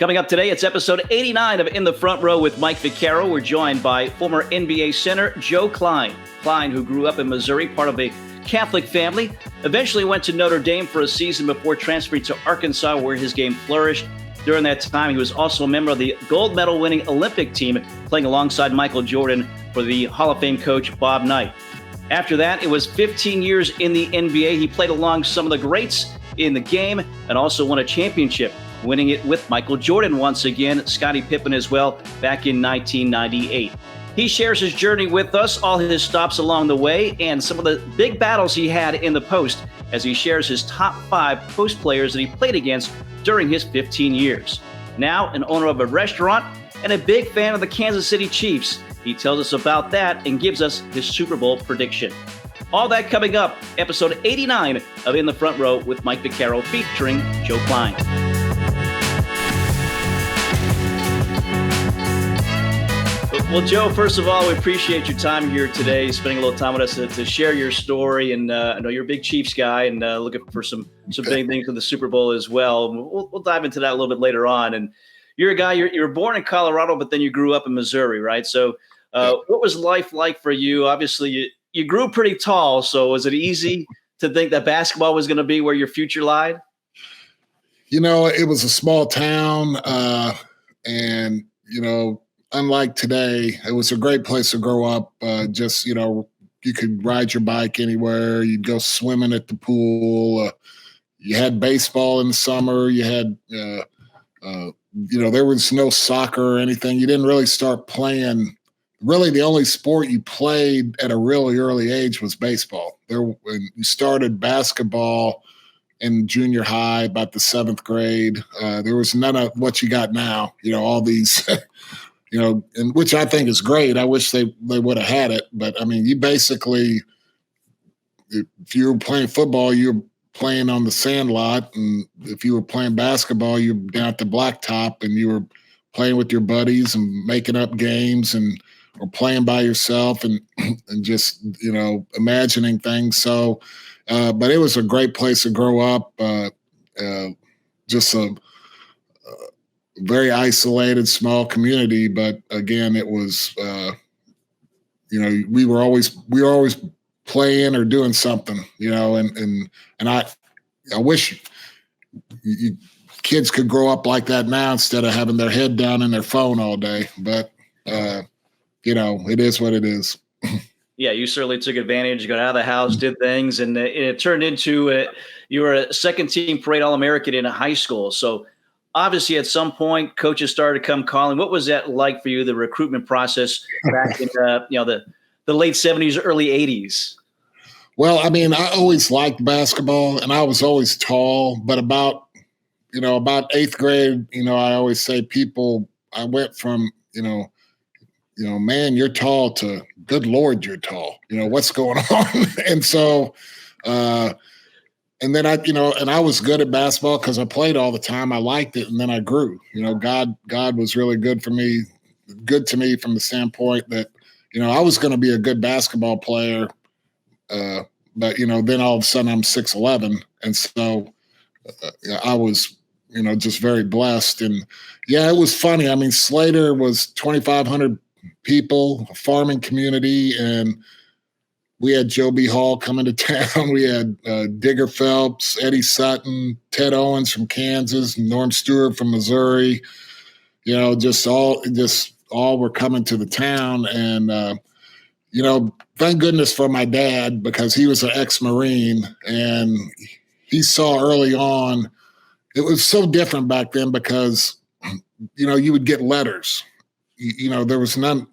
Coming up today, it's episode 89 of In the Front Row with Mike Vaccaro. We're joined by former NBA center Joe Kleine. Kleine, who grew up in Missouri, part of a Catholic family, eventually went to Notre Dame for a season before transferring to Arkansas, where his game flourished. During that time, he was also a member of the gold medal winning Olympic team, playing alongside Michael Jordan for the Hall of Fame coach Bob Knight. After that, it was 15 years in the NBA. He played along some of the greats in the game and also won a championship, winning it with Michael Jordan once again, Scottie Pippen as well, back in 1998. He shares his journey with us, all his stops along the way, and some of the big battles he had in the post as he shares his top 5 post players that he played against during his 15 years. Now, an owner of a restaurant and a big fan of the Kansas City Chiefs. He tells us about that and gives us his Super Bowl prediction. All that coming up, episode 89 of In the Front Row with Mike Vaccaro featuring Joe Kleine. Well, Joe, first of all, we appreciate your time here today, spending a little time with us to share your story. And I know you're a big Chiefs guy and looking for some big things for the Super Bowl as well. We'll dive into that a little bit later on. And you're a guy, you were born in Colorado, but then you grew up in Missouri, right? So what was life like for you? Obviously, you grew pretty tall. So was it easy to think that basketball was going to be where your future lied? You know, it was a small town. And, you know, unlike today, it was a great place to grow up. Just, you know, you could ride your bike anywhere. You'd go swimming at the pool. You had baseball in the summer. You had, you know, there was no soccer or anything. You didn't really start playing. Really, the only sport you played at a really early age was baseball. When you started basketball in junior high, about the 7th grade. There was none of what you got now. You know, all these – you know, and which I think is great. I wish they would have had it. But, I mean, you basically, if you were playing football, you were playing on the sand lot. And if you were playing basketball, you were down at the blacktop and you were playing with your buddies and making up games or playing by yourself and just, you know, imagining things. So, but it was a great place to grow up. Just a very isolated, small community, but again, it was, you know, we were always playing or doing something, you know, and I wish kids could grow up like that now instead of having their head down in their phone all day. But you know, it is what it is. Yeah, you certainly took advantage. You got out of the house, did things, and it turned into you were a second-team parade All-American in high school. So. Obviously, at some point, coaches started to come calling. What was that like for you, the recruitment process back in you know, the late 70s, early 80s? Well, I mean, I always liked basketball, and I was always tall. But about 8th grade, you know, I always say I went from, you know, man, you're tall to good Lord, you're tall. You know, what's going on? And so and then I was good at basketball because I played all the time. I liked it, and then I grew. You know, God was really good to me from the standpoint that, you know, I was going to be a good basketball player, but you know, then all of a sudden I'm 6'11", and so I was, you know, just very blessed. And yeah, it was funny. I mean, Slater was 2,500 people, a farming community, and we had Joe B. Hall coming to town. We had Digger Phelps, Eddie Sutton, Ted Owens from Kansas, Norm Stewart from Missouri. You know, just all were coming to the town. And, you know, thank goodness for my dad, because he was an ex-Marine, and he saw early on, it was so different back then because, you know, you would get letters. You know, there was none.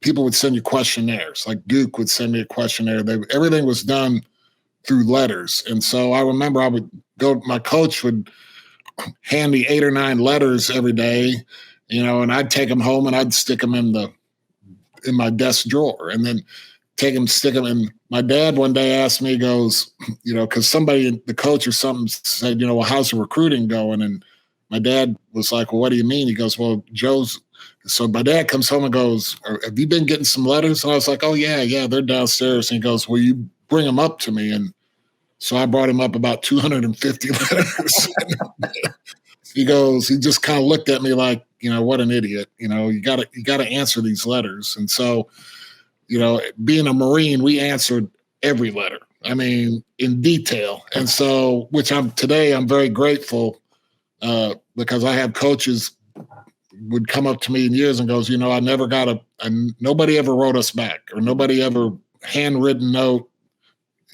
People would send you questionnaires. Like Duke would send me a questionnaire. Everything was done through letters. And so I remember I would go. My coach would hand me 8 or 9 letters every day, you know, and I'd take them home and I'd stick them in my desk drawer, and then stick them. And my dad one day asked me, he goes, you know, because somebody, the coach or something, said, you know, well, how's the recruiting going? And my dad was like, well, what do you mean? He goes, well, so my dad comes home and goes, have you been getting some letters? And I was like, oh, yeah, they're downstairs. And he goes, well, you bring them up to me. And so I brought him up about 250 letters. he just kind of looked at me like, what an idiot. You gotta answer these letters. And so, being a Marine, we answered every letter. I mean, in detail. And so, I'm very grateful because I have coaches would come up to me in years and goes, I never nobody ever wrote us back, or nobody ever handwritten note,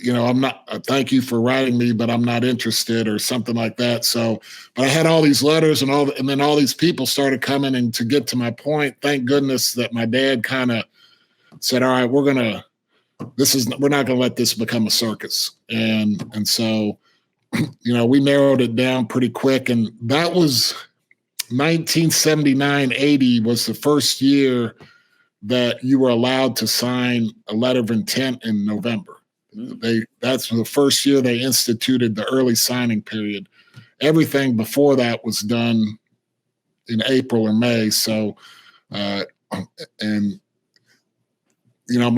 I'm not, thank you for writing me, but I'm not interested, or something like that. So, but I had all these letters and then all these people started coming. And to get to my point, thank goodness that my dad kind of said, all right, we're not going to let this become a circus. And so, we narrowed it down pretty quick. And that was 1979-80 was the first year that you were allowed to sign a letter of intent in November. That's the first year they instituted the early signing period. Everything before that was done in April or May. So, my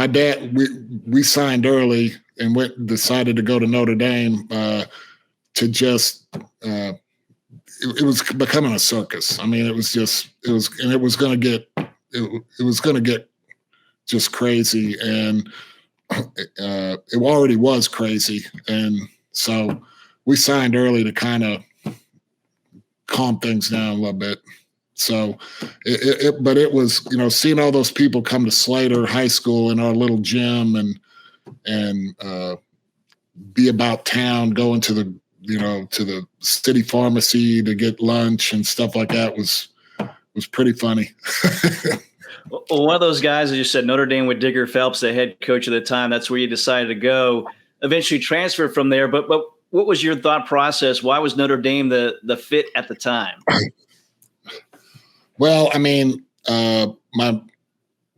dad, we signed early and decided to go to Notre Dame to just. It was becoming a circus. I mean, it was going to get just crazy, and it already was crazy. And so we signed early to kind of calm things down a little bit. So, but it was, seeing all those people come to Slater High School in our little gym and be about town, going to the city pharmacy to get lunch and stuff like that was pretty funny. Well, one of those guys, as you said, Notre Dame with Digger Phelps, the head coach at the time, that's where you decided to go, eventually transferred from there. But what was your thought process? Why was Notre Dame the fit at the time? Well, I mean,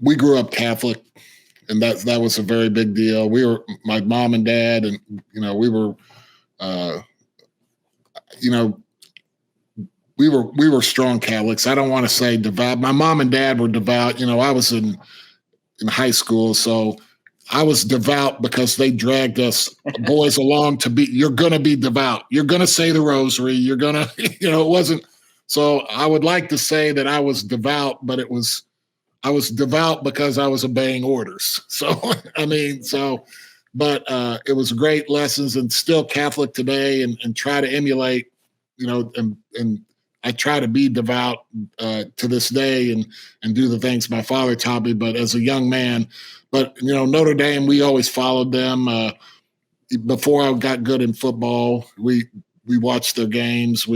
we grew up Catholic, and that was a very big deal. My mom and dad, and we were we were strong Catholics. I don't want to say devout. My mom and dad were devout. I was in high school, so I was devout because they dragged us boys along you're going to be devout. You're going to say the rosary. You're going to, it wasn't. So I would like to say that I was devout, but I was devout because I was obeying orders. So, but it was great lessons, and still Catholic today, and try to emulate, and I try to be devout to this day and do the things my father taught me, but as a young man. But, Notre Dame, we always followed them. Before I got good in football, we watched their games.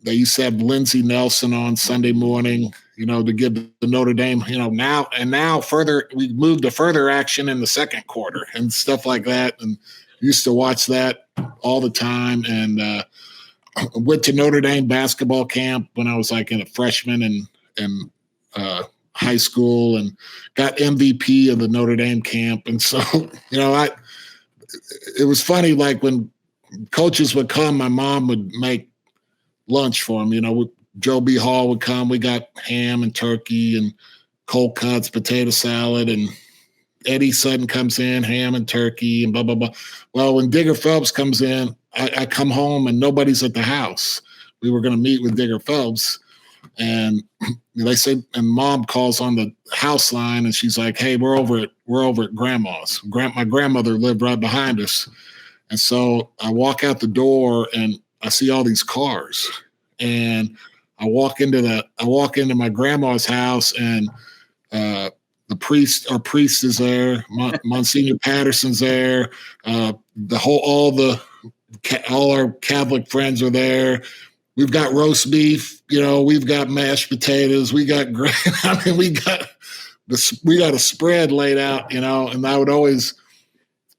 They used to have Lindsey Nelson on Sunday morning, to give the Notre Dame, now further, we moved to further action in the second quarter and stuff like that. And used to watch that all the time. And went to Notre Dame basketball camp when I was like a freshman in high school, and got MVP of the Notre Dame camp. And so, it was funny, like when coaches would come, my mom would make lunch for them. Joe B. Hall would come. We got ham and turkey and cold cuts, potato salad, and Eddie Sutton comes in, ham and turkey, and blah, blah, blah. Well, when Digger Phelps comes in, I come home and nobody's at the house. We were going to meet with Digger Phelps, and they said, and Mom calls on the house line, and she's like, "Hey, we're over at Grandma's. My grandmother lived right behind us." And so I walk out the door and I see all these cars, and I walk into my grandma's house, and our priest is there, Monsignor Patterson's there, all our Catholic friends are there. We've got roast beef, we've got mashed potatoes, we got we got a spread laid out, and I would always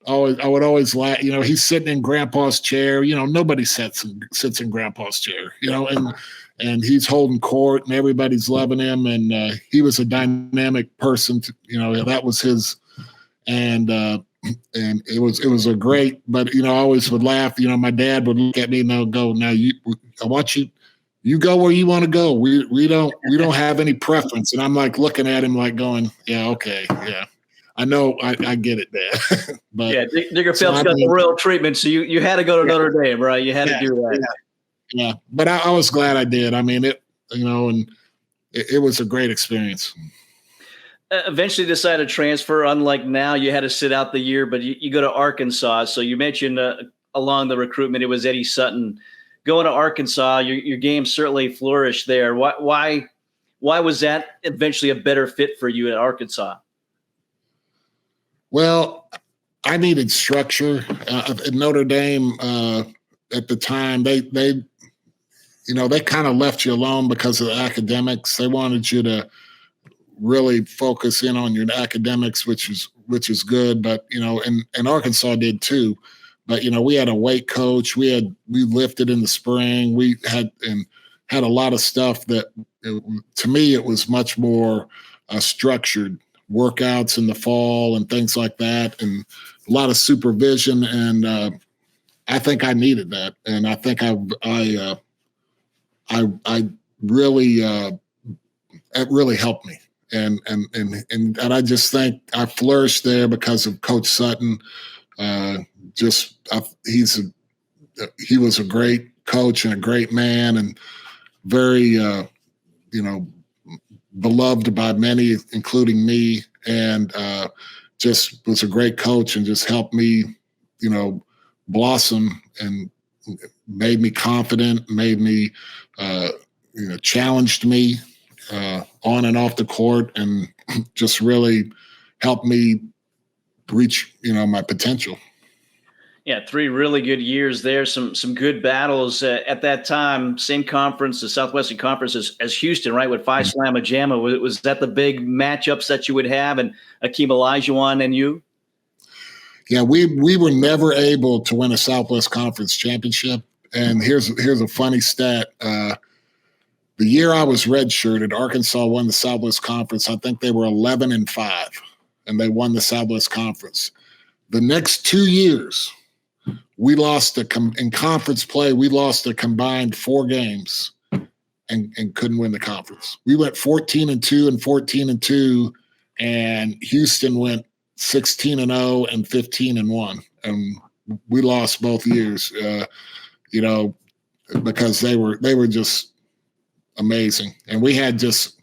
laugh. He's sitting in Grandpa's chair. Nobody sits in Grandpa's chair. And he's holding court, and everybody's loving him. And he was a dynamic person. That was his. And it was a great. But I always would laugh. My dad would look at me and go, "Now I want you. You go where you want to go. We don't have any preference." And I'm like looking at him like going, "Yeah, okay, yeah." I know, I get it, Dad. But yeah, Digger Phelps got the royal treatment, so you had to go to Notre Dame, right? You had to do that. Yeah, but I was glad I did. I mean, and it was a great experience. Eventually decided to transfer. Unlike now, you had to sit out the year, but you go to Arkansas. So you mentioned along the recruitment, it was Eddie Sutton. Going to Arkansas, your game certainly flourished there. Why was that eventually a better fit for you at Arkansas? Well, I needed structure. At Notre Dame at the time, they kind of left you alone because of the academics. They wanted you to really focus in on your academics, which is good. But and Arkansas did too. But we had a weight coach. We lifted in the spring. We had a lot of stuff that to me it was much more structured workouts in the fall and things like that, and a lot of supervision. And I think I needed that, and I think I really it really helped me. And I just think I flourished there because of Coach Sutton. He was a great coach and a great man, and very beloved by many, including me, and just was a great coach and just helped me, blossom and made me confident, made me, challenged me on and off the court, and just really helped me reach, my potential. Yeah, 3 really good years there. Some good battles at that time. Same conference, the Southwestern Conference, as Houston, right? With Phi Slama Jama. Was that the big matchups that you would have, and Hakeem Olajuwon and you? Yeah, we were never able to win a Southwest Conference championship. And here's a funny stat. The year I was redshirted, Arkansas won the Southwest Conference. I think they were 11-5, and they won the Southwest Conference. The next 2 years, we lost in conference play. We lost a combined 4 games and couldn't win the conference. We went 14-2 and 14-2, and Houston went 16-0 and 15-1, and we lost both years. Because they were just amazing, and we had just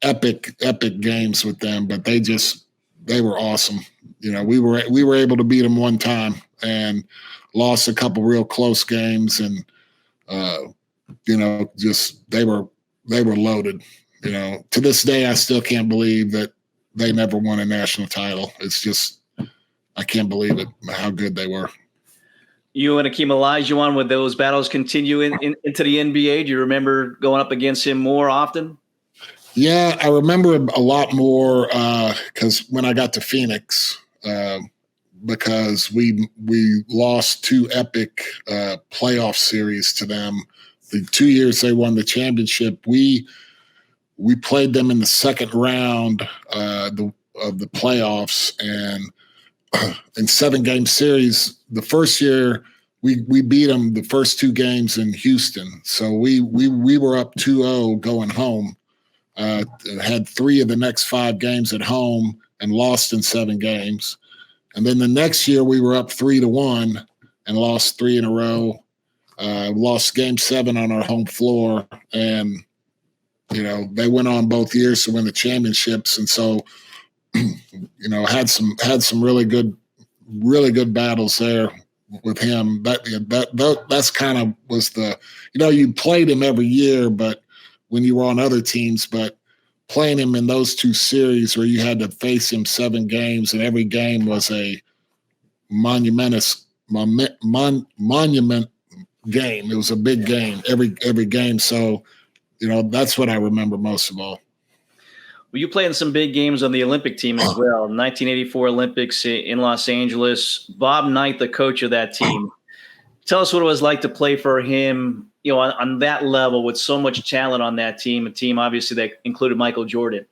epic games with them. But they were awesome. We were able to beat them one time and lost a couple real close games, and just they were loaded. To this day, I still can't believe that they never won a national title. It's just I can't believe it how good they were. You and Hakeem Olajuwon, would those battles continue into the NBA? Do you remember going up against him more often? Yeah, I remember a lot more because when I got to Phoenix, because we lost 2 epic playoff series to them. The 2 years they won the championship, we played them in the second round of the playoffs, and in 7-game series. The first year we beat them the first 2 games in Houston. So we were up 2-0 going home. Had 3 of the next 5 games at home and lost in 7 games. And then the next year we were up 3-1 and lost 3 in a row. Lost game 7 on our home floor, and they went on both years to win the championships. And so had some really good battles there with him. That's kind of was the you played him every year, but when you were on other teams, but playing him in those 2 series where you had to face him 7 games, and every game was a monument game. It was a big game every game. So that's what I remember most of all. Well, you played in some big games on the Olympic team as well. 1984 Olympics in Los Angeles. Bob Knight, the coach of that team. Tell us what it was like to play for him, on that level with so much talent on that team, a team obviously that included Michael Jordan.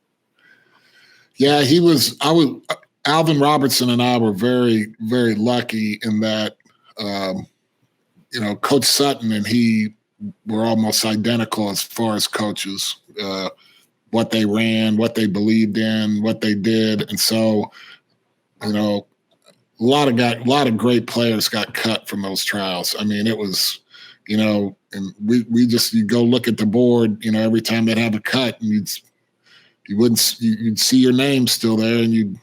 Yeah, Alvin Robertson and I were very, very lucky in that, Coach Sutton and he were almost identical as far as coaches. What they ran, what they believed in, what they did. And so, a lot of great players got cut from those trials. I mean, it was and you go look at the board, every time they'd have a cut, and you'd see your name still there, and you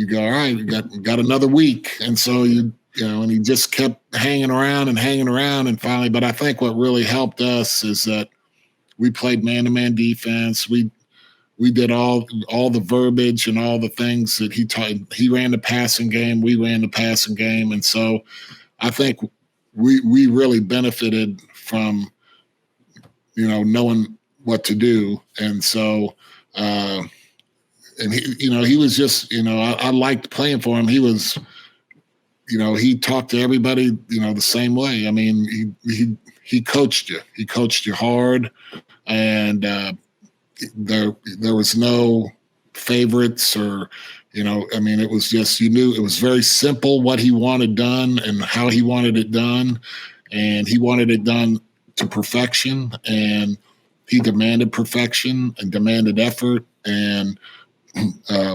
go, all right, we got another week. And so and he just kept hanging around, and finally, but I think what really helped us is that we played man-to-man defense. We did all the verbiage and all the things that he taught. He ran the passing game. We ran the passing game. And so I think we really benefited from, knowing what to do. And so, and he was just, I liked playing for him. He was, he talked to everybody, the same way. I mean, he coached you. He coached you hard, and there was no favorites or, it was just, you knew it was very simple what he wanted done and how he wanted it done, and he wanted it done to perfection, and he demanded perfection and demanded effort, and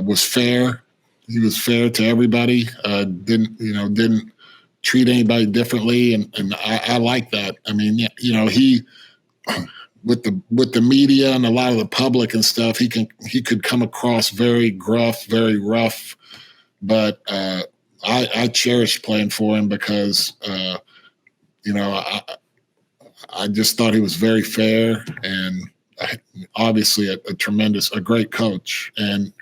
was fair. He was fair to everybody. Didn't treat anybody differently, and I like that. I mean, he with the media and a lot of the public and stuff, he could come across very gruff, very rough, but I cherished playing for him because I just thought he was very fair, and obviously a great coach. And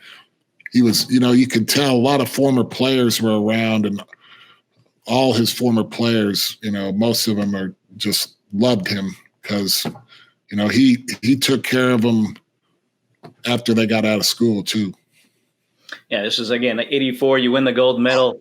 he was, you could tell a lot of former players were around, and all his former players, most of them are just loved him because, he took care of them after they got out of school too. Yeah, this is, again, 84, you win the gold medal.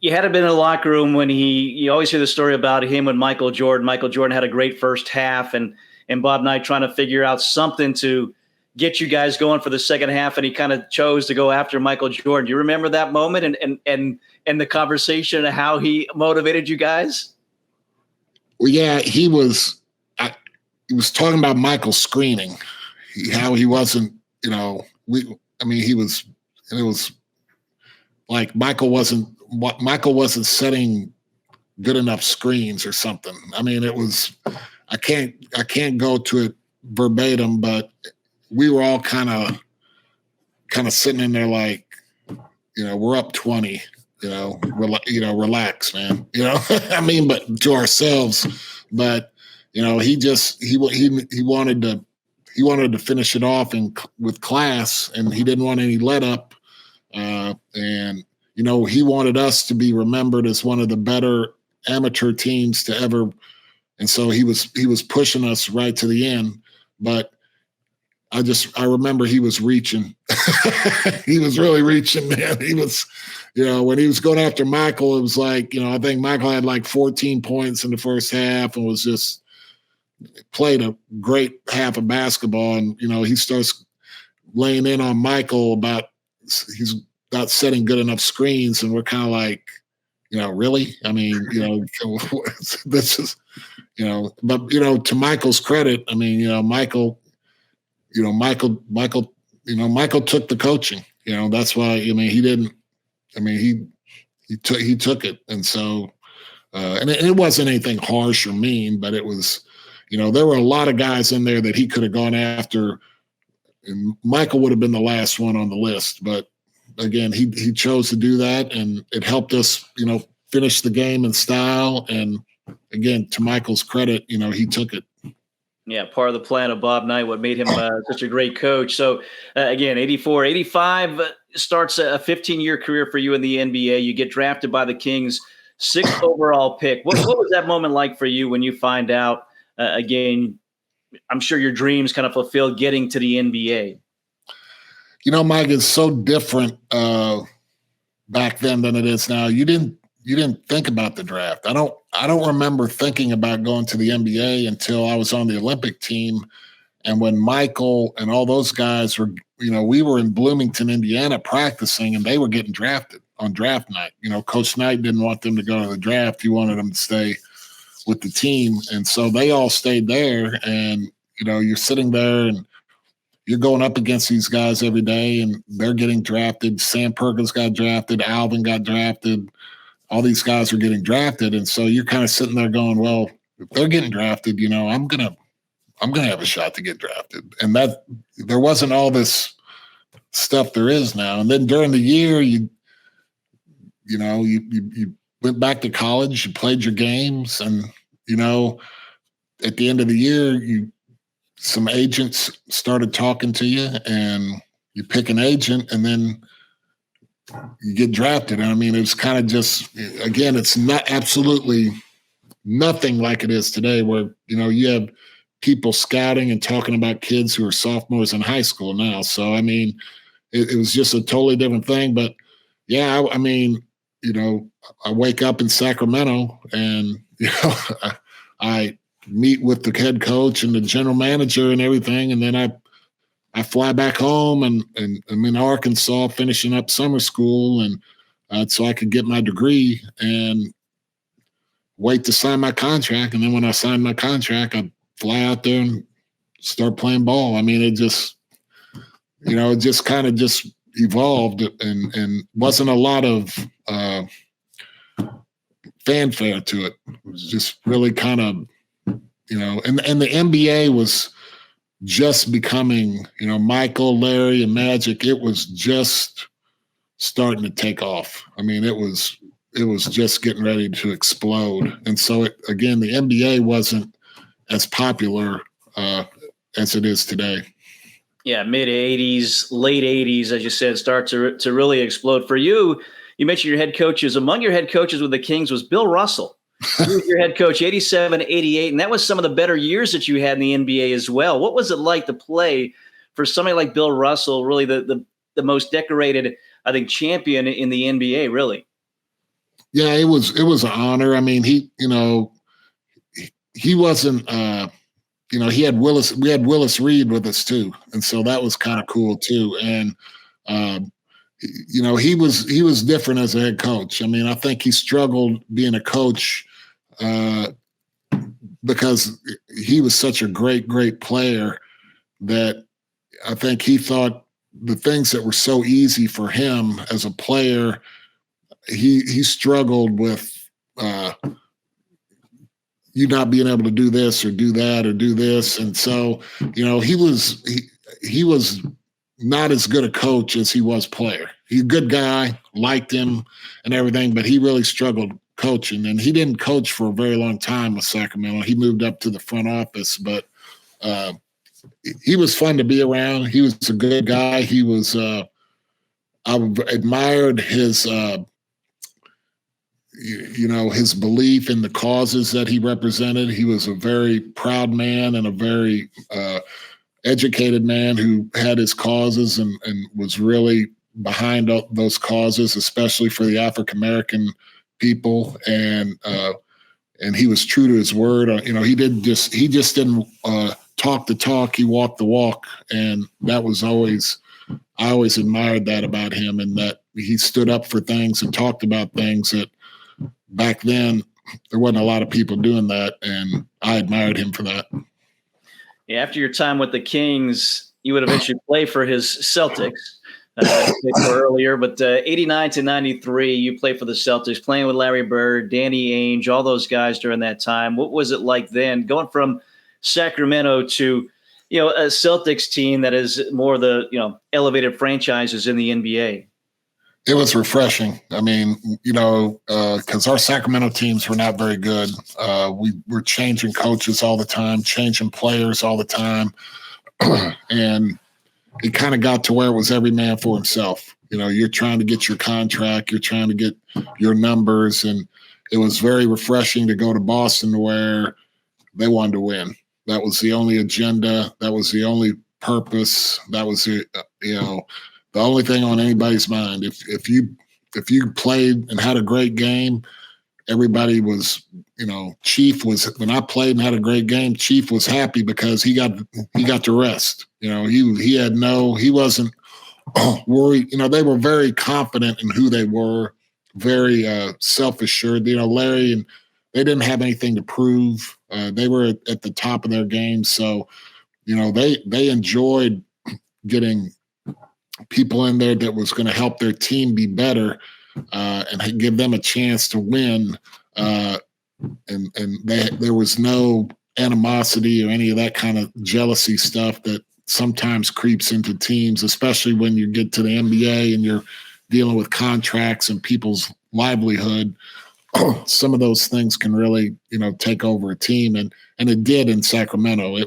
You had to been in the locker room when you always hear the story about him and Michael Jordan. Michael Jordan had a great first half, and Bob Knight trying to figure out something to get you guys going for the second half, and he kind of chose to go after Michael Jordan. Do you remember that moment and the conversation and how he motivated you guys? Well, yeah, he was talking about Michael screening, how he wasn't, it was like Michael wasn't setting good enough screens or something. I mean, it was, I can't go to it verbatim, but we were all kind of sitting in there like, we're up 20, relax, man, I mean, but to ourselves, but he wanted to finish it off with class, and he didn't want any let up. And he wanted us to be remembered as one of the better amateur teams to ever. And so he was pushing us right to the end, but I remember he was reaching. He was really reaching, man. He was, when he was going after Michael, it was like, I think Michael had like 14 points in the first half and was just played a great half of basketball. And, he starts laying in on Michael about he's not setting good enough screens. And we're kind of like, really? I mean, this is, but, to Michael's credit, I mean, Michael took the coaching, that's why, he took it. And so, and it wasn't anything harsh or mean, but it was, there were a lot of guys in there that he could have gone after, and Michael would have been the last one on the list. But again, he chose to do that, and it helped us, finish the game in style. And again, to Michael's credit, he took it. Yeah, part of the plan of Bob Knight, what made him such a great coach. So, again, 84, 85 starts a 15-year career for you in the NBA. You get drafted by the Kings, 6th overall pick. What was that moment like for you when you find out, again, I'm sure your dreams kind of fulfilled getting to the NBA? Mike, it's so different back then than it is now. You didn't think about the draft. I don't remember thinking about going to the NBA until I was on the Olympic team. And when Michael and all those guys were, we were in Bloomington, Indiana practicing, and they were getting drafted on draft night. Coach Knight didn't want them to go to the draft. He wanted them to stay with the team. And so they all stayed there, and, you're sitting there and you're going up against these guys every day, and they're getting drafted. Sam Perkins got drafted. Alvin got drafted. All these guys are getting drafted. And so you're kind of sitting there going, well, if they're getting drafted, I'm gonna have a shot to get drafted. And that there wasn't all this stuff there is now. And then during the year, you went back to college, you played your games, and at the end of the year, some agents started talking to you, and you pick an agent, and then you get drafted. And I mean, it was kind of just, again, it's not absolutely nothing like it is today, where you have people scouting and talking about kids who are sophomores in high school now. So I mean, it was just a totally different thing. But yeah, I mean, I wake up in Sacramento, and I meet with the head coach and the general manager and everything, and then I fly back home, and I'm in Arkansas finishing up summer school, and so I could get my degree and wait to sign my contract. And then when I signed my contract, I fly out there and start playing ball. I mean, it just kind of just evolved, and wasn't a lot of fanfare to it. It was just really kind of, and the NBA was just becoming, Michael, Larry, and Magic. It was just starting to take off. I mean, it was just getting ready to explode. And so again, the NBA wasn't as popular as it is today. Yeah, mid 80s, late 80s, as you said, start to really explode. For you, you mentioned your head coaches. Among your head coaches with the Kings was Bill Russell. He was your head coach, 87, 88, and that was some of the better years that you had in the NBA as well. What was it like to play for somebody like Bill Russell, really the most decorated, I think, champion in the NBA, really? Yeah, it was an honor. I mean, he wasn't we had Willis Reed with us too. And so that was kind of cool too. And he was different as a head coach. I mean, I think he struggled being a coach because he was such a great player that I think he thought the things that were so easy for him as a player, he struggled with you not being able to do this or do that or do this. And so, he was not as good a coach as he was player. He's a good guy, liked him and everything, but he really struggled coaching. And he didn't coach for a very long time with Sacramento. He moved up to the front office, but he was fun to be around. He was a good guy. He was, I admired his, his belief in the causes that he represented. He was a very proud man and a very educated man who had his causes and was really behind those causes, especially for the African-American people. And he was true to his word. He just didn't talk the talk. He walked the walk. And that was I always admired that about him, and that he stood up for things and talked about things that back then there wasn't a lot of people doing that. And I admired him for that. Yeah, after your time with the Kings, you would eventually play for his Celtics. Earlier, but 89 to 93, you played for the Celtics, playing with Larry Bird, Danny Ainge, all those guys during that time. What was it like then, going from Sacramento to, a Celtics team that is more the, elevated franchises in the NBA? It was refreshing. I mean, because our Sacramento teams were not very good. We were changing coaches all the time, changing players all the time. And it kind of got to where it was every man for himself. You're trying to get your contract, you're trying to get your numbers. And it was very refreshing to go to Boston where they wanted to win. That was the only agenda. That was the only purpose. That was the only thing on anybody's mind. If you played and had a great game, everybody was, Chief was, when I played and had a great game, Chief was happy because he got to rest. He wasn't worried. They were very confident in who they were, very self-assured. Larry, and they didn't have anything to prove. They were at the top of their game. So, they enjoyed getting people in there that was going to help their team be better and give them a chance to win. there was no animosity or any of that kind of jealousy stuff that sometimes creeps into teams, especially when you get to the NBA and you're dealing with contracts and people's livelihood. Some of those things can really, take over a team, and it did in Sacramento.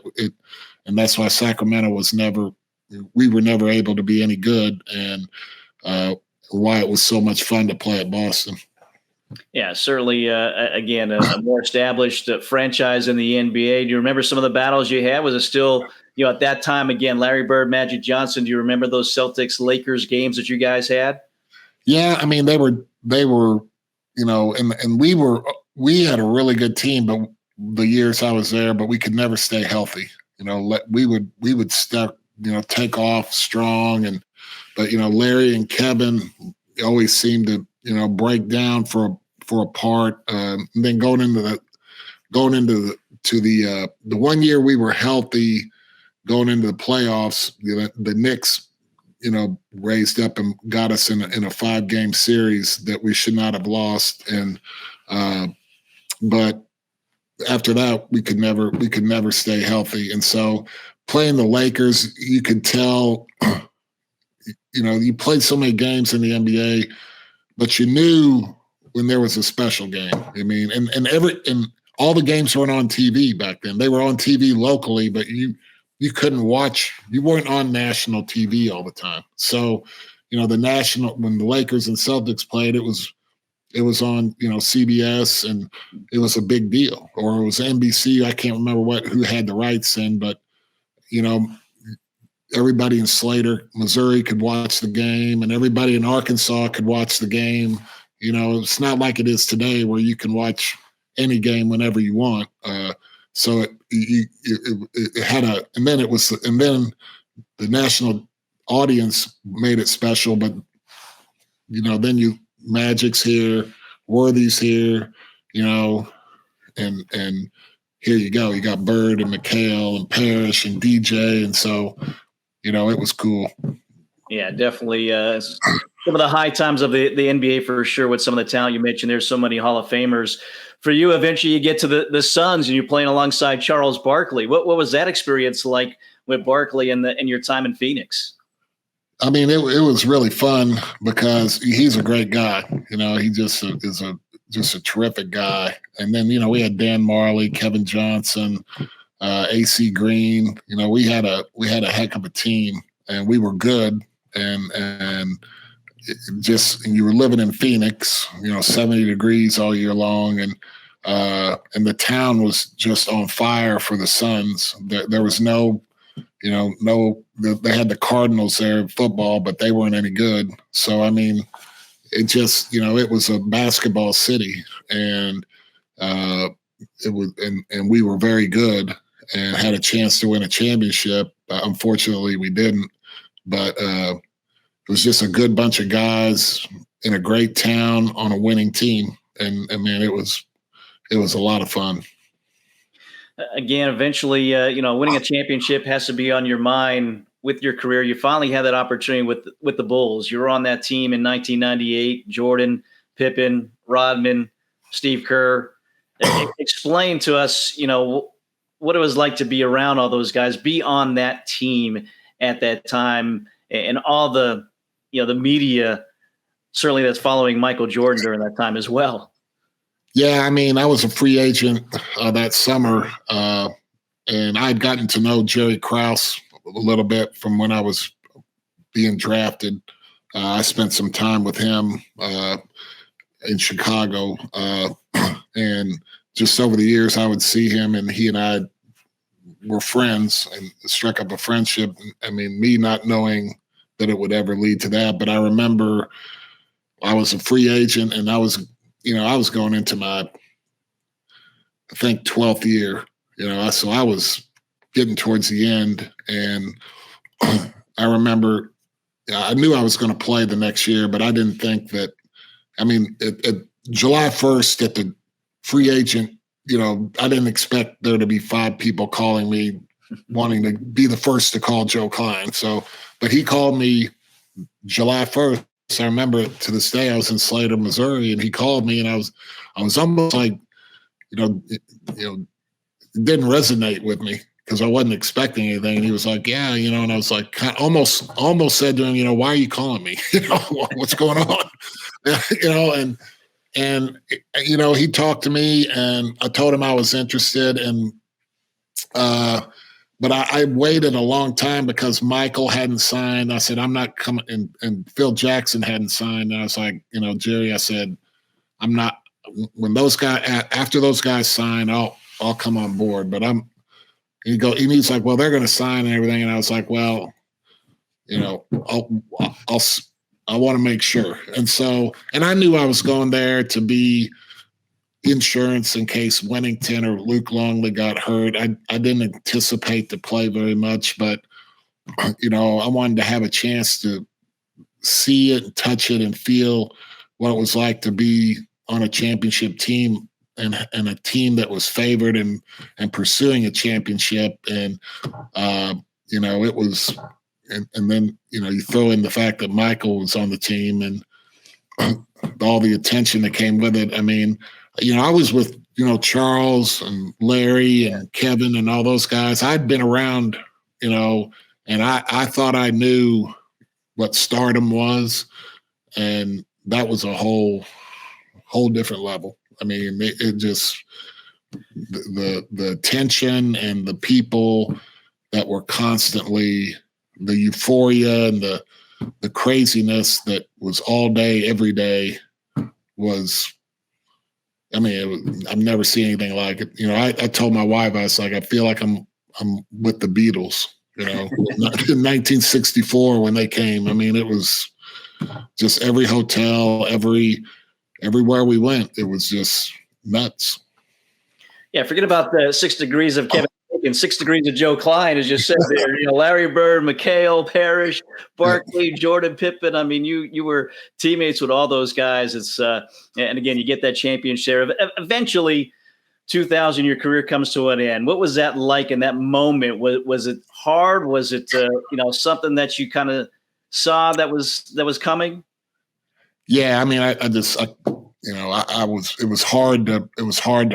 And that's why Sacramento we were never able to be any good, and why it was so much fun to play at Boston. Yeah, certainly, again, a more established franchise in the NBA. Do you remember some of the battles you had? Was it still, at that time, again, Larry Bird, Magic Johnson? Do you remember those Celtics-Lakers games that you guys had? Yeah, I mean, they were, and we had a really good team, but the years I was there, but we could never stay healthy. We would start, take off strong, but Larry and Kevin always seemed to, break down for a part. And then going into the 1 year we were healthy, going into the playoffs, the Knicks, raised up and got us in a 5-game series that we should not have lost. And but after that, we could never stay healthy. And so playing the Lakers, you could tell, you played so many games in the NBA, but you knew when there was a special game. I mean, and all the games weren't on TV back then. They were on TV locally, but you couldn't watch. You weren't on national TV all the time. So, when the Lakers and Celtics played, it was on, CBS, and it was a big deal. Or it was NBC. I can't remember who had the rights in, but everybody in Slater, Missouri could watch the game, and everybody in Arkansas could watch the game. It's not like it is today where you can watch any game whenever you want. So it had and then the national audience made it special. But then Magic's here, Worthy's here, and here you go. You got Bird and McHale and Parrish and DJ, and so it was cool. Yeah, definitely. Some of the high times of the NBA for sure. With some of the talent you mentioned, there's so many Hall of Famers. For you, eventually you get to the Suns and you're playing alongside Charles Barkley. What was that experience like with Barkley and your time in Phoenix? I mean, it was really fun because he's a great guy. He just is a terrific guy. And then, we had Dan Marley, Kevin Johnson, AC Green. We had a heck of a team, and we were good. And you were living in Phoenix, 70 degrees all year long. And the town was just on fire for the Suns. There was no, they had the Cardinals there in football, but they weren't any good. So, I mean, it just, it was a basketball city, and it was, and we were very good and had a chance to win a championship. Unfortunately, we didn't, but it was just a good bunch of guys in a great town on a winning team. And man, it was a lot of fun. Again, eventually, winning a championship has to be on your mind with your career. You finally had that opportunity with the Bulls. You were on that team in 1998, Jordan, Pippen, Rodman, Steve Kerr. Explain to us, what it was like to be around all those guys, be on that team at that time, and all the media certainly that's following Michael Jordan during that time as well. Yeah, I mean, I was a free agent that summer, and I'd gotten to know Jerry Krause a little bit from when I was being drafted. I spent some time with him in Chicago, and just over the years, I would see him, and he and I were friends and struck up a friendship. I mean, me not knowing that it would ever lead to that, but I remember I was a free agent, and I was going into my, I think, 12th year, so I was getting towards the end. And I remember I knew I was going to play the next year, but I didn't think that, at July 1st at the free agent, I didn't expect there to be 5 people calling me wanting to be the first to call Joe Kleine. So, but he called me July 1st. I remember it to this day. I was in Slater, Missouri, and he called me, and I was almost like, it didn't resonate with me because I wasn't expecting anything. And he was like, yeah, and I was like, almost said to him, why are you calling me? What's going on? And he talked to me and I told him I was interested and, but I waited a long time because Michael hadn't signed. I said, I'm not coming. And Phil Jackson hadn't signed. And I was like, Jerry, I said, I'm not, when those guys, after those guys sign, I'll come on board. But he's like, well, they're going to sign and everything. And I was like, well, I want to make sure. And I knew I was going there to be insurance in case Wennington or Luke Longley got hurt. I didn't anticipate to play very much, but I wanted to have a chance to see it, touch it, and feel what it was like to be on a championship team and a team that was favored and pursuing a championship. And it was, and then you throw in the fact that Michael was on the team and all the attention that came with it. I mean, I was with, Charles and Larry and Kevin and all those guys. I'd been around, and I thought I knew what stardom was. And that was a whole different level. I mean, it just, the attention and the people that were constantly, the euphoria and the craziness that was all day, every day was, I've never seen anything like it. I told my wife, I was like, I feel like I'm with the Beatles, in 1964 when they came. I mean, it was just every hotel, everywhere we went, it was just nuts. Yeah, forget about the 6 degrees of Kevin and 6 degrees of Joe Kleine, as you said there. Larry Bird, McHale, Parrish, Barkley, Jordan, Pippen. I mean, you were teammates with all those guys. It's and again, you get that championship. Eventually, 2000, your career comes to an end. What was that like in that moment? Was it hard? Was it something that you kind of saw that was coming? Yeah, I mean, it was hard to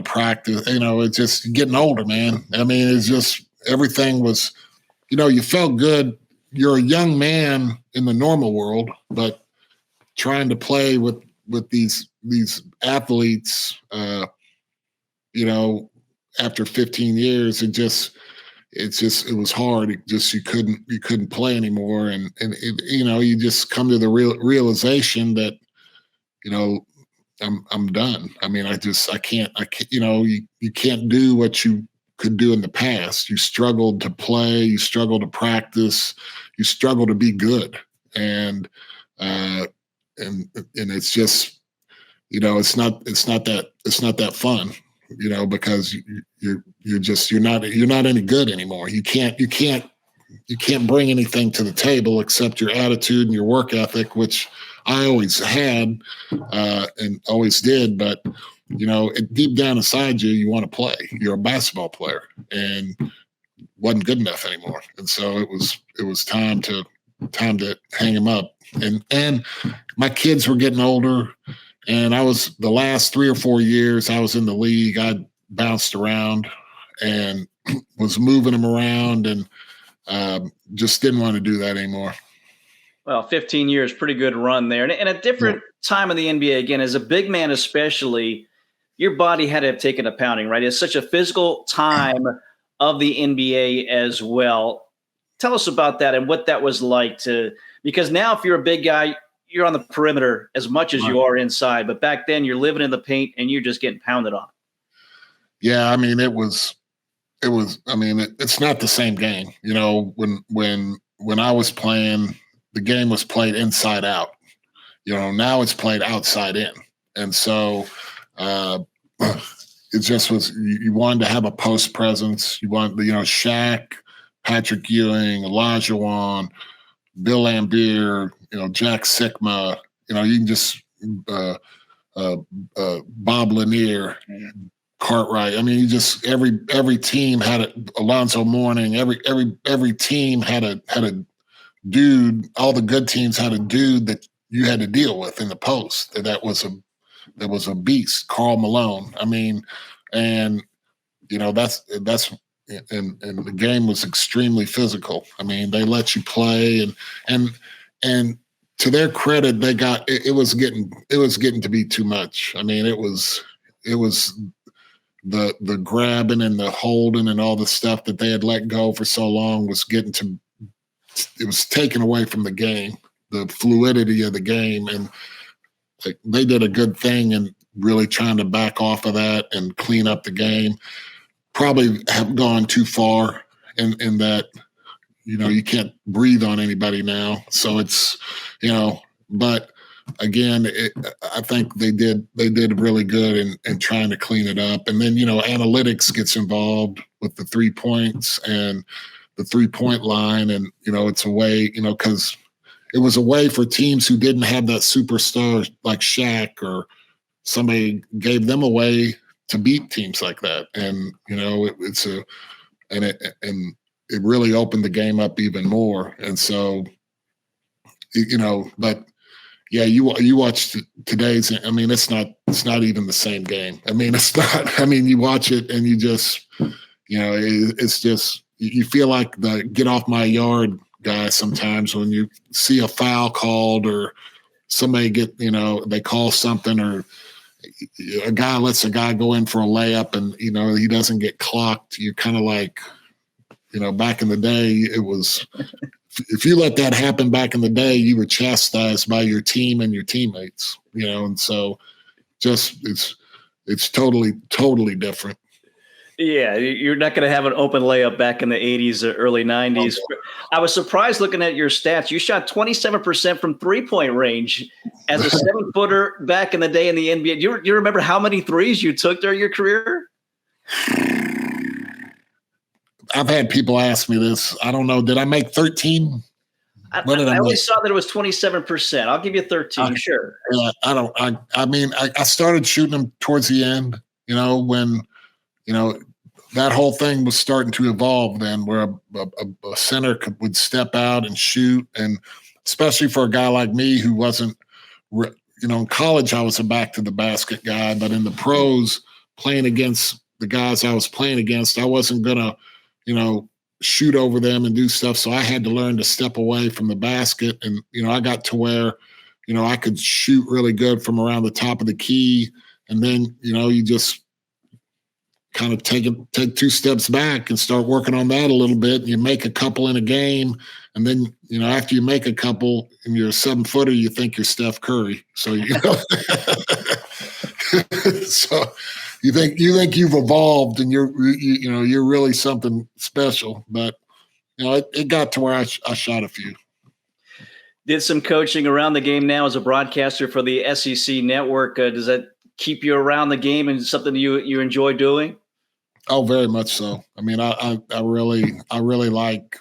practice. It's just getting older, man. I mean, it's just, everything was, you felt good. You're a young man in the normal world, but trying to play with these athletes, after 15 years, it was hard. You couldn't play anymore. And you just come to the realization that, I'm done. I mean, I can't, you can't do what you could do in the past. You struggled to play, you struggled to practice, you struggle to be good. And it's just, it's not that fun, because you're not any good anymore. You can't bring anything to the table except your attitude and your work ethic, which I always had and always did. But, deep down inside you want to play. You're a basketball player and wasn't good enough anymore. And so it was time to hang him up. And my kids were getting older, and I was, the last 3 or 4 years I was in the league, I bounced around and was moving them around and just didn't want to do that anymore. Well, 15 years, pretty good run there. And a different time in the NBA, again, as a big man especially, your body had to have taken a pounding, right? It's such a physical time of the NBA as well. Tell us about that and what that was like because now if you're a big guy, you're on the perimeter as much as you are inside. But back then you're living in the paint and you're just getting pounded on. Yeah, I mean, it's not the same game. When I was playing, the game was played inside out. Now it's played outside in. And so it just was, you wanted to have a post presence. You want, Shaq, Patrick Ewing, Olajuwon, Bill Laimbeer, Jack Sikma, you can just Bob Lanier, Cartwright. I mean, you just, every team had Alonzo Mourning. Every team had a dude. All the good teams had a dude that you had to deal with in the post. That was a beast. Karl Malone. I mean, And, that's and the game was extremely physical. I mean, they let you play and to their credit, they got it was getting to be too much. I mean, it was the grabbing and the holding and all the stuff that they had let go for so long was it was taken away from the game, the fluidity of the game. And they did a good thing in really trying to back off of that and clean up the game. Probably have gone too far in that, you can't breathe on anybody now. So it's, but again, I think they did really good in trying to clean it up. And then, analytics gets involved with the 3 points and the 3-point line. And, it's a way, because it was a way for teams who didn't have that superstar like Shaq or somebody gave them a way to beat teams like that. And, it really opened the game up even more. And so, but yeah, you watch today's, I mean, it's not even the same game. I mean, it's not, I mean, you watch it and you just, it's just, you feel like the get off my yard guy sometimes when you see a foul called or somebody they call something or a guy lets a guy go in for a layup and, he doesn't get clocked. You're kind of like, back in the day, it was, if you let that happen back in the day, you were chastised by your team and your teammates, and so just it's totally different. Yeah, you're not going to have an open layup back in the 80s or early 90s. Okay. I was surprised looking at your stats. You shot 27% from three-point range as a 7-footer back in the day in the NBA. Do you remember how many threes you took during your career? I've had people ask me this. I don't know. Did I make 13? I only saw that it was 27%. I'll give you 13, sure. I started shooting them towards the end, when – that whole thing was starting to evolve then where a center would step out and shoot. And especially for a guy like me who wasn't, in college, I was a back to the basket guy, but in the pros playing against the guys I was playing against, I wasn't going to, shoot over them and do stuff. So I had to learn to step away from the basket. And, I got to where, I could shoot really good from around the top of the key. And then, you just kind of take 2 steps back and start working on that a little bit. And you make a couple in a game. And then, after you make a couple and you're a 7-footer, you think you're Steph Curry. So, so you think you've evolved and you're really something special, but it got to where I shot a few. Did some coaching around the game now as a broadcaster for the SEC network. Does that keep you around the game and something you enjoy doing? Oh, very much so. I mean, I really like,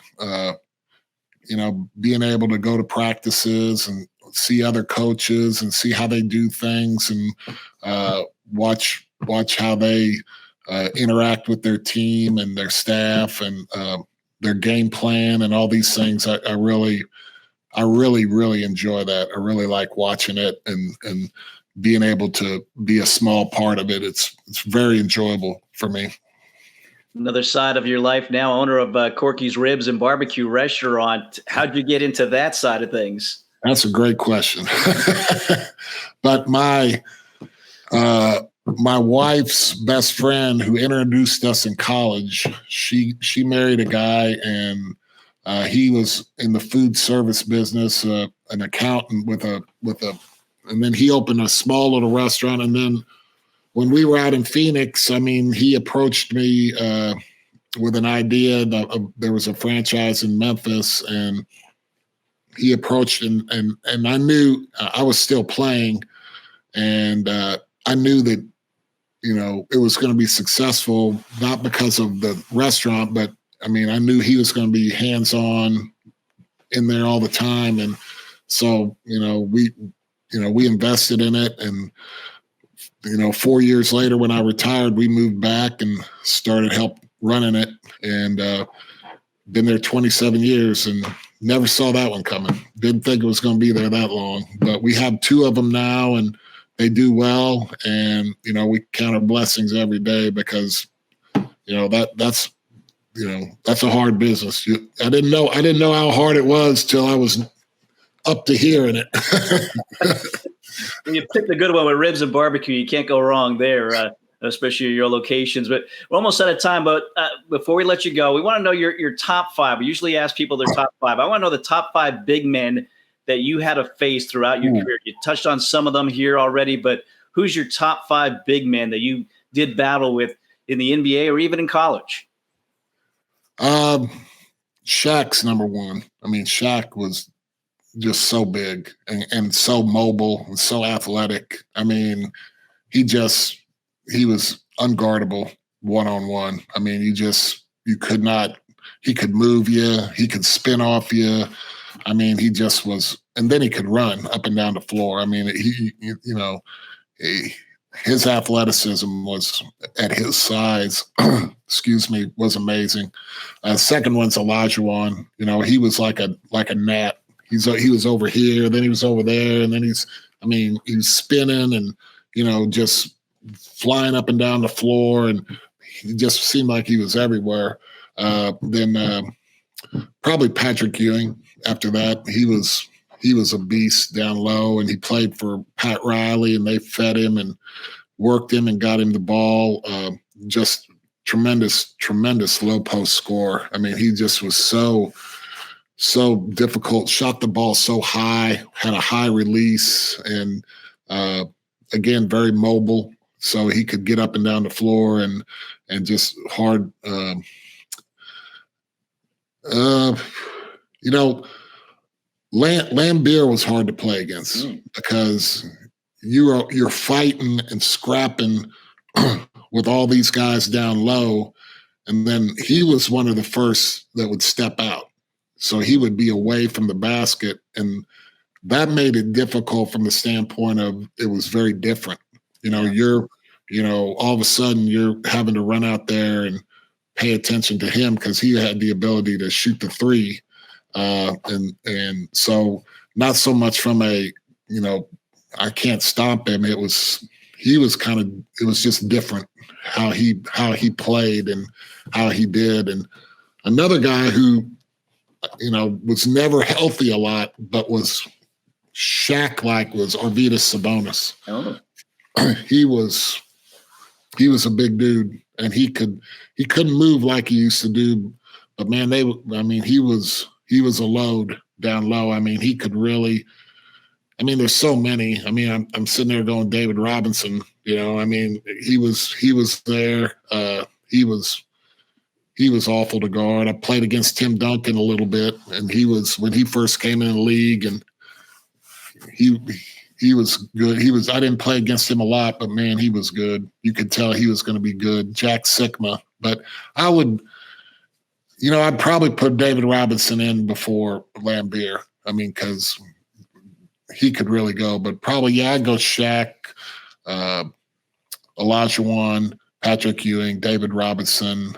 being able to go to practices and see other coaches and see how they do things and watch how they interact with their team and their staff and their game plan and all these things. I really enjoy that. I really like watching it and being able to be a small part of it. It's very enjoyable for me. Another side of your life now, owner of Corkey's Ribs and Barbecue Restaurant. How'd you get into that side of things? That's a great question. But my wife's best friend who introduced us in college, she married a guy and he was in the food service business, an accountant and then he opened a small little restaurant. And then when we were out in Phoenix, I mean, he approached me with an idea that there was a franchise in Memphis, and he approached and I knew I was still playing, and I knew that it was going to be successful, not because of the restaurant, but I mean, I knew he was going to be hands-on in there all the time, and so we invested in it, and 4 years later, when I retired, we moved back and started help running it, and been there 27 years and never saw that one coming. Didn't think it was going to be there that long, but we have 2 of them now, and they do well, and we count our blessings every day because that's a hard business. I didn't know how hard it was till I was up to here in it. You picked a good one with ribs and barbecue. You can't go wrong there, especially your locations. But we're almost out of time. But before we let you go, we want to know your top five. We usually ask people their top five. I want to know the top five big men that you had to face throughout your career. You touched on some of them here already, but who's your top five big men that you did battle with in the NBA or even in college? Shaq's number one. I mean, Shaq was just so big and so mobile and so athletic. I mean, he was unguardable one-on-one. I mean, you could not, he could move you, he could spin off you. I mean, he just was, and then he could run up and down the floor. I mean, his athleticism was at his size, was amazing. Second one's Olajuwon. He was like a gnat. He was over here, then he was over there, and then he was spinning and, just flying up and down the floor, and he just seemed like he was everywhere. Then probably Patrick Ewing after that. He was a beast down low, and he played for Pat Riley, and they fed him and worked him and got him the ball. Just tremendous low post score. I mean, he just was so difficult, shot the ball so high, had a high release, and again, very mobile. So he could get up and down the floor and just hard. Lambeer was hard to play against because you're fighting and scrapping with all these guys down low, and then he was one of the first that would step out. So he would be away from the basket, and that made it difficult from the standpoint of it was very different. You're all of a sudden you're having to run out there and pay attention to him because he had the ability to shoot the three. And so not so much from I can't stop him. It was just different how he played and how he did. And another guy who, was never healthy a lot, but was Shaq-like was Arvydas Sabonis. Oh. He was a big dude, and he couldn't move like he used to do. But man, he was a load down low. I mean, he could really. I mean, there's so many. I mean, I'm sitting there going David Robinson. I mean, he was there. He was awful to guard. I played against Tim Duncan a little bit, and he was when he first came in the league, and he was good. I didn't play against him a lot, but man, he was good. You could tell he was going to be good. Jack Sikma, but I'd probably put David Robinson in before Lambeer. I mean, because he could really go, but probably, I'd go Shaq, Olajuwon, Patrick Ewing, David Robinson.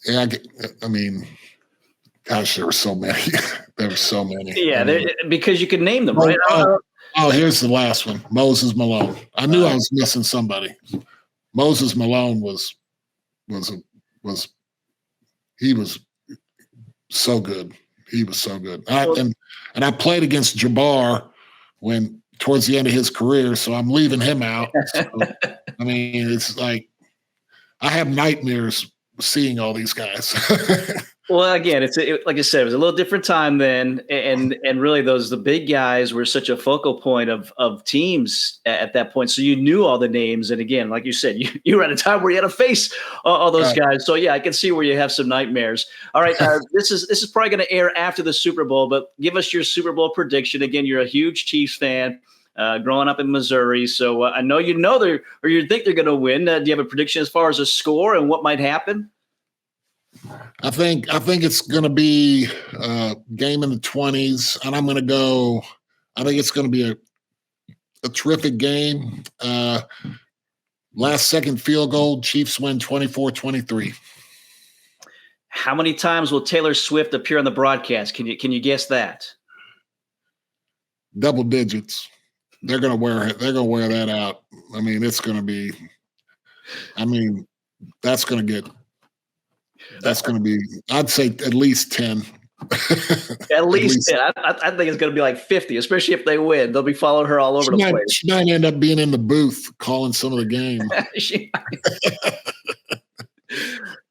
Yeah, I mean, gosh, there were so many. Yeah, because you could name them, right? Here's the last one, Moses Malone. I knew I was missing somebody. Moses Malone was he was so good. He was so good. And I played against Jabbar towards the end of his career, so I'm leaving him out. So, I mean, it's like I have nightmares seeing all these guys. Well, again, like I said, it was a little different time then, and really the big guys were such a focal point of teams at that point. So you knew all the names, and again, like you said, you were at a time where you had to face all those guys. So yeah, I can see where you have some nightmares. All right, this is probably going to air after the Super Bowl, but give us your Super Bowl prediction. Again, you're a huge Chiefs fan. Growing up in Missouri, so I know you think they're going to win. Do you have a prediction as far as a score and what might happen? I think it's going to be a game in the 20s, and I'm going to go. I think it's going to be a terrific game. Last second field goal, Chiefs win 24-23. How many times will Taylor Swift appear on the broadcast? Can you guess that? Double digits. they're gonna wear it. They're gonna wear that out. I mean, it's gonna be. I mean, that's gonna be. I'd say at least 10. At least 10. I think it's going to be like 50, especially if they win. They'll be following her all over the place. She might end up being in the booth calling some of the game.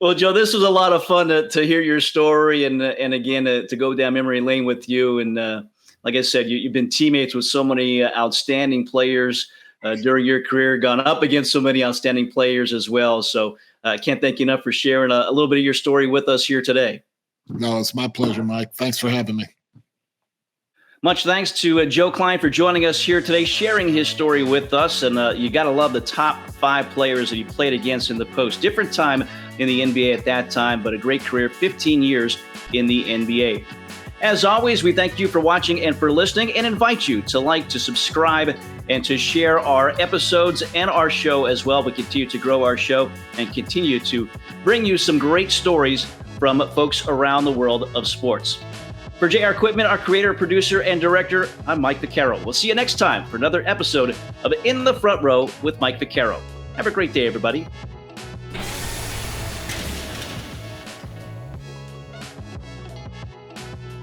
Well, Joe, this was a lot of fun to hear your story and again to go down memory lane with you. And like I said, you've been teammates with so many outstanding players during your career, gone up against so many outstanding players as well. So I can't thank you enough for sharing a little bit of your story with us here today. No, it's my pleasure, Mike. Thanks for having me. Much thanks to Joe Kleine for joining us here today, sharing his story with us. And you got to love the top 5 players that he played against in the post. Different time in the NBA at that time, but a great career, 15 years in the NBA. As always, we thank you for watching and for listening and invite you to like, to subscribe, and to share our episodes and our show as well. We continue to grow our show and continue to bring you some great stories from folks around the world of sports. For JR Equipment, our creator, producer, and director, I'm Mike Vaccaro. We'll see you next time for another episode of In the Front Row with Mike Vaccaro. Have a great day, everybody.